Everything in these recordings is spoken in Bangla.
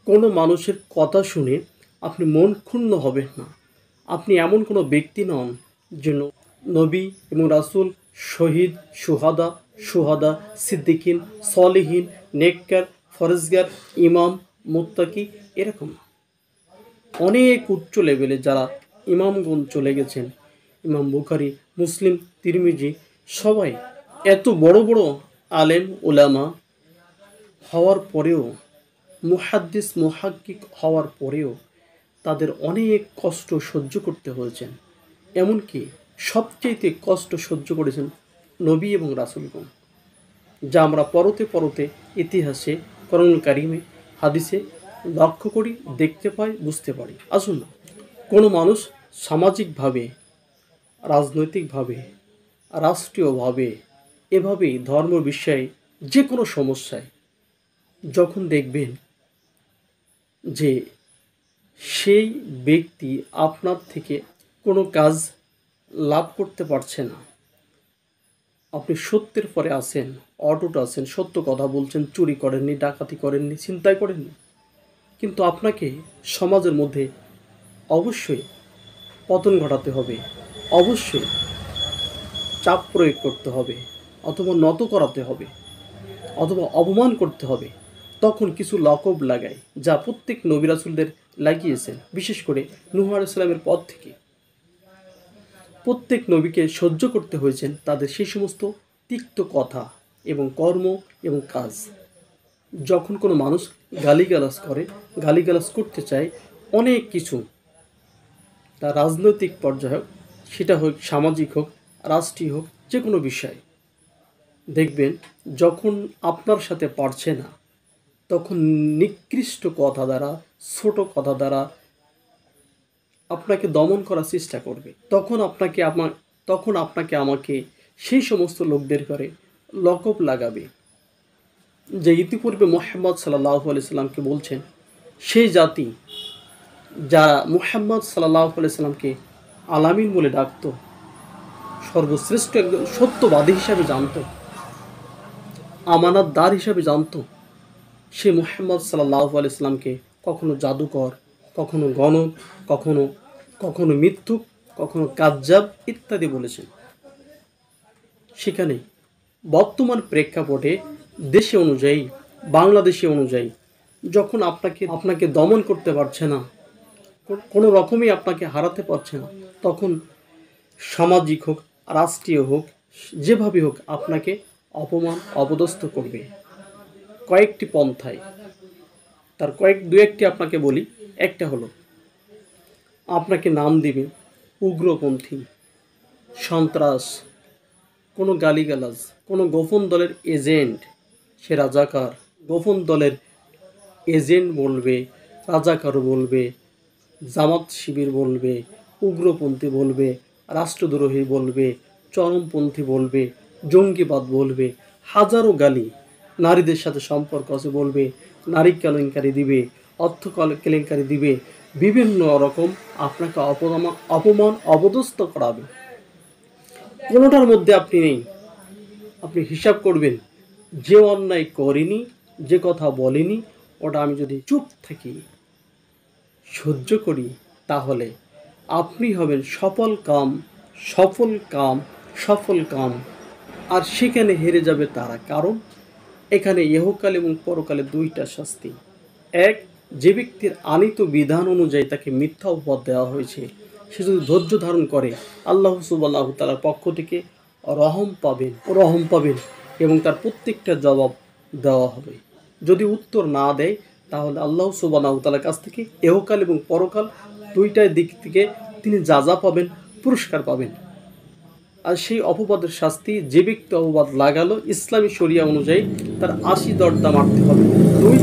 কোনো মানুষের কথা শুনে আপনি মন ক্ষুণ্ণ হবেন না। আপনি এমন কোনো ব্যক্তি নন যে নবী এবং রাসূল, শহীদ, সুহাদা, সিদ্দিকিন, সলিহিন, নেককার, ফরেজগার, ইমাম, মুত্তাকি এরকম অনেক উচ্চ লেভেলে যারা ইমামগণ চলে গেছেন, ইমাম বুখারী, মুসলিম, তিরমিজি সবাই এত বড় বড় আলেম উলামা হওয়ার পরেও, মুহাদ্দিস মুহাক্কিক হওয়ার পরেও তাদের অনেক কষ্ট সহ্য করতে হয়েছেন। এমনকি সবচেয়ে কষ্ট সহ্য করেছেন নবী এবং রাসূলগণ, যা আমরা পরতে পরতে ইতিহাসে, কোরআনুল কারিমে, হাদিসে লক্ষ্য করি, দেখতে পাই, বুঝতে পারি। আসুন না, কোনো মানুষ সামাজিকভাবে, রাজনৈতিকভাবে, রাষ্ট্রীয়ভাবে, এভাবেই ধর্ম বিষয়ে যে কোনো সমস্যায় যখন দেখবেন যে সেই ব্যক্তি আপনার থেকে কোনো কাজ লাভ করতে পারছে না, আপনি সত্যের পরে আছেন, অটুট আছেন, সত্য কথা বলছেন, চুরি করেননি, ডাকাতি করেননি, ছিনতাই করেননি, কিন্তু আপনাকে সমাজের মধ্যে অবশ্যই পতন ঘটাতে হবে, অবশ্যই চাপ প্রয়োগ করতে হবে, অথবা নত করাতে হবে, অথবা অপমান করতে হবে, তখন কিছু লকব লাগায়, যা প্রত্যেক নবী রাসূলদের লাগিয়েছেন। বিশেষ করে নূহ আলাইহিস সালামের পর থেকে প্রত্যেক নবীকে সহ্য করতে হয়েছেন তাদের সেই সমস্ত তিক্ত কথা এবং কর্ম এবং কাজ। যখন কোনো মানুষ গালিগালাজ করতে চায় অনেক কিছু, তা রাজনৈতিক পর্যায়ে হোক, সেটা হোক সামাজিক হোক, রাষ্ট্রীয় হোক, যে কোনো বিষয়, দেখবেন যখন আপনার সাথে পারছে না, তখন নিকৃষ্ট কথা দ্বারা, ছোট কথা দ্বারা আপনাকে দমন করার চেষ্টা করবে। তখন আপনাকে আমাকে সেই সমস্ত লোকদের করে লকব লাগাবে, যে ইতিপূর্বে মুহাম্মদ সাল্লাল্লাহু আলাইহি সাল্লামকে বলছেন, সেই জাতি যারা মুহাম্মদ সাল্লাল্লাহু আলাইহি সাল্লামকে আলামিন বলে ডাকত, সর্বশ্রেষ্ঠ একজন সত্যবাদী হিসাবে জানত, আমানতদার হিসাবে জানত, সে মুহাম্মদ সাল্লাল্লাহু আলাইহি সাল্লামকে কখনো জাদুকর, কখনো গণক, কখনো মিথ্যুক, কখনো কায্যাব ইত্যাদি বলেছেন। সেখানে বর্তমান প্রেক্ষাপটে দেশে অনুযায়ী, বাংলাদেশে অনুযায়ী, যখন আপনাকে দমন করতে পারছে না, কোনো রকমই আপনাকে হারাতে পারছে না, তখন সামাজিক হোক, রাষ্ট্রীয় হোক, যেভাবে হোক আপনাকে অপমান, অপদস্থ করবে কয়েকটি পন্থায়। তার দু একটি আপনাকে বলি। একটা হলো, আপনাকে নাম দিবে উগ্রপন্থী, সন্ত্রাস, কোনো গালিগালাজ, কোনো গোপন দলের এজেন্ট, সে রাজাকার, গোপন দলের এজেন্ট বলবে, রাজাকার বলবে, জামাত শিবির বলবে, উগ্রপন্থী বলবে, রাষ্ট্রদ্রোহী বলবে, চরমপন্থী বলবে, জঙ্গিবাদ বলবে, হাজারো গালি, নারীদের সাথে সম্পর্ক আছে বলবে, নারী কেলেঙ্কারি দিবে, অর্থ কেলেঙ্কারি দিবে, বিভিন্ন রকম আপনাকে অপমান, অপদস্থ করাবে। কোনোটার মধ্যে আপনি নেই। আপনি হিসাব করবেন, যে অন্যায় করিনি, যে কথা বলিনি, ওটা আমি যদি চুপ থাকি, সহ্য করি, তাহলে আপনি হবেন সফল কাম। আর সেখানে হেরে যাবে তারা। কারণ এখানে ইহকাল এবং পরকালে দুইটা শাস্তি। এক, যে ব্যক্তির আনিত বিধান অনুযায়ী তাকে মিথ্যা অপবাদ দেওয়া হয়েছে, সে যদি ধৈর্য ধারণ করে, আল্লাহ সুবহানাহু ওয়া তাআলার পক্ষ থেকে রহম পাবেন এবং তার প্রত্যেকটা জবাব দেওয়া হবে। যদি উত্তর না দেয়, তাহলে আল্লাহ সুবহানাহু ওয়া তাআলার কাছ থেকে ইহকাল এবং পরকাল দুইটাই দিক থেকে তিনি যা পাবেন, পুরস্কার পাবেন। আর সেই অপবাদের শাস্তি, যে ব্যক্তি অপবাদ লাগালো, ইসলামী শরিয়া অনুযায়ী তার ৮০ দরদা মারতে হবে। ২,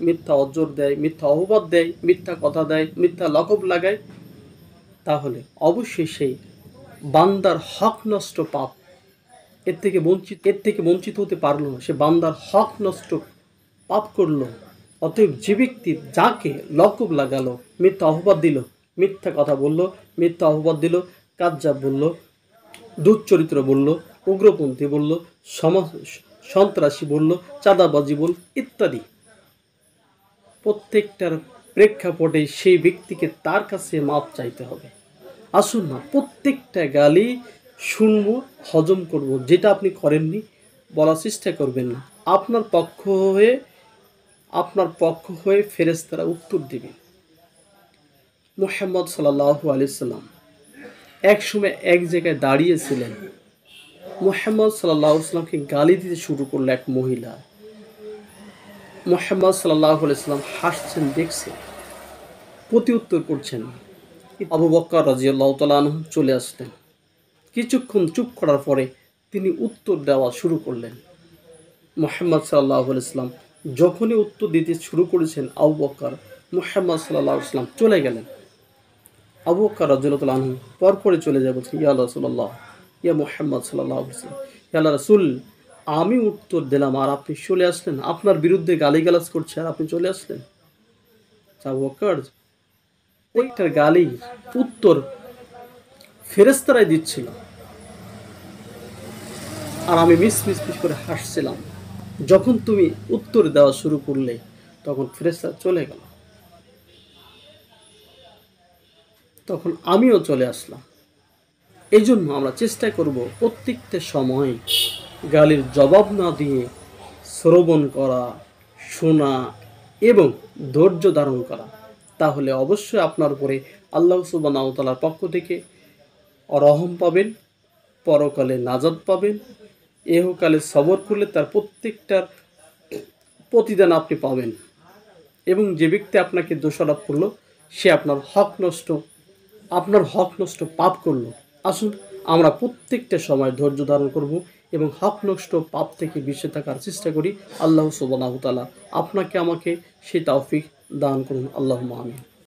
মিথ্যা অজর দেয়, মিথ্যা অপবাদ দেয়, মিথ্যা কথা দেয়, মিথ্যা লকব লাগায়, তাহলে অবশ্যই সেই বান্দার হক নষ্ট পাপ, এর থেকে বঞ্চিত হতে পারলো না। সে বান্দার হক নষ্ট পাপ করলো। অতএব যে ব্যক্তি যাকে লকব লাগালো, মিথ্যা অপবাদ দিল, মিথ্যা কথা বলল, মিথ্যা অপবাদ দিল, কায্যাব বলল, দুশ্চরিত্র বলল, উগ্রপন্থী বলল, সন্ত্রাসী বলল, চাঁদাবাজি বলল ইত্যাদি, প্রত্যেকটার প্রেক্ষাপটে সেই ব্যক্তিকে তার কাছে মাপ চাইতে হবে। আসুন না প্রত্যেকটা গালি শুনবো, হজম করব, যেটা আপনি করেননি বলার চেষ্টা করবেন না। আপনার পক্ষ হয়ে ফেরেশতারা উত্তর দিবে। মুহাম্মদ সাল্লাল্লাহু আলাইহি সাল্লাম এক সময় এক জায়গায় দাঁড়িয়েছিলেন। মুহাম্মদ সাল্লাল্লাহু আলাইহি সাল্লামকে গালি দিতে শুরু করলো এক মহিলা। মুহাম্মদ সাল্লাল্লাহু আলাইহি সাল্লাম হাসছেন, দেখছেন, প্রতি উত্তর করছেন। আবু বকর রাদিয়াল্লাহু তাআলা আনহু চলে আসলেন। কিছুক্ষণ চুপ করার পরে তিনি উত্তর দেওয়া শুরু করলেন। মুহাম্মদ সাল্লাল্লাহু আলাইহি সাল্লাম যখনই উত্তর দিতে শুরু করেছেন, আবু বকর মুহাম্মদ সাল্লাল্লাহু আলাইহি সাল্লাম চলে গেলেন। আবু বকর রাদিয়াল্লাহু তাআলা আনহু পরপরই চলে যায়, বলছেন, ইয়া রাসূলুল্লাহ, ইয়া মুহাম্মদ সাল্লাল্লাহু আলাইহি সাল্লাম, ইয়া আল্লাহর রাসূল, আমি উত্তর দিলাম আর আপনি চলে আসলেন, আপনার বিরুদ্ধে গালিগালাজ করছে আর আপনি চলে আসলেন। আবু বকর ওইটার গালি উত্তর ফেরেশতারাই দিচ্ছিল আর আমি মিস করে হাসছিলাম। যখন তুমি উত্তর দেওয়া শুরু করলে তখন ফেরেশতারা চলে গেল, তখন আমিও চলে আসলাম। এই জন্য আমরা চেষ্টা করব প্রত্যেকটা সময় গালির জবাব না দিয়ে শ্রবণ করা, শোনা এবং ধৈর্য ধারণ করা। তাহলে অবশ্যই আপনার উপরে আল্লাহ সুবহানাহু ওয়া তাআলার পক্ষ থেকে রহম পাবেন, পরকালে নাজাত পাবেন, এহকালে সবর করলে তার প্রত্যেকটার প্রতিদান আপনি পাবেন। এবং যে ব্যক্তি আপনাকে দোষারোপ করলো সে আপনার হক নষ্ট পাপ করলো। আসুন আমরা প্রত্যেকটা সময় ধৈর্য ধারণ করব এবং হক নষ্ট পাপ থেকে বেঁচে থাকার চেষ্টা করি। আল্লাহ সুবহানাহু ওয়া তাআলা আপনাকে আমাকে সেই তৌফিক দান করুন। আল্লাহুম্মা আমিন।